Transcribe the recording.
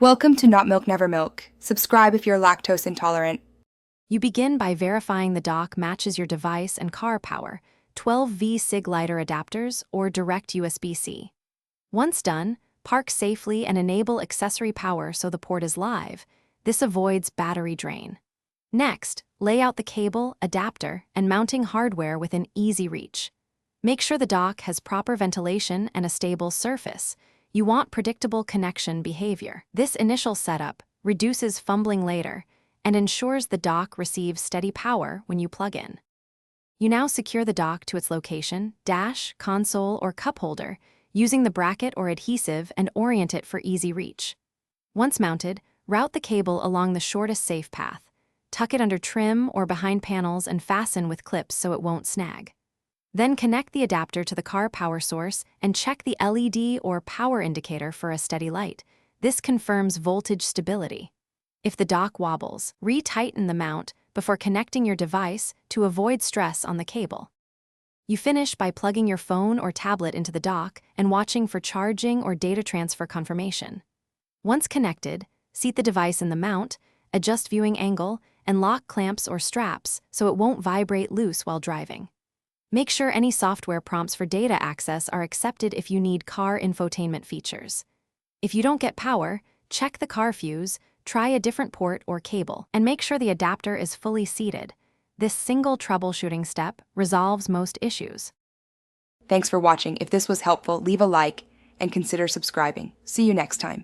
Welcome to Not Milk Never Milk. Subscribe if you're lactose intolerant. You begin by verifying the dock matches your device and car power, 12V SIG lighter adapters, or direct USB-C. Once done, park safely and enable accessory power so the port is live. This avoids battery drain. Next, lay out the cable, adapter, and mounting hardware within easy reach. Make sure the dock has proper ventilation and a stable surface. You want predictable connection behavior. This initial setup reduces fumbling later and ensures the dock receives steady power when you plug in. You now secure the dock to its location, dash, console, or cup holder, using the bracket or adhesive and orient it for easy reach. Once mounted, route the cable along the shortest safe path. Tuck it under trim or behind panels and fasten with clips so it won't snag. Then connect the adapter to the car power source and check the LED or power indicator for a steady light. This confirms voltage stability. If the dock wobbles, re-tighten the mount before connecting your device to avoid stress on the cable. You finish by plugging your phone or tablet into the dock and watching for charging or data transfer confirmation. Once connected, seat the device in the mount, adjust viewing angle, and lock clamps or straps so it won't vibrate loose while driving. Make sure any software prompts for data access are accepted if you need car infotainment features. If you don't get power, check the car fuse, try a different port or cable, and make sure the adapter is fully seated. This single troubleshooting step resolves most issues. Thanks for watching. If this was helpful, leave a like and consider subscribing. See you next time.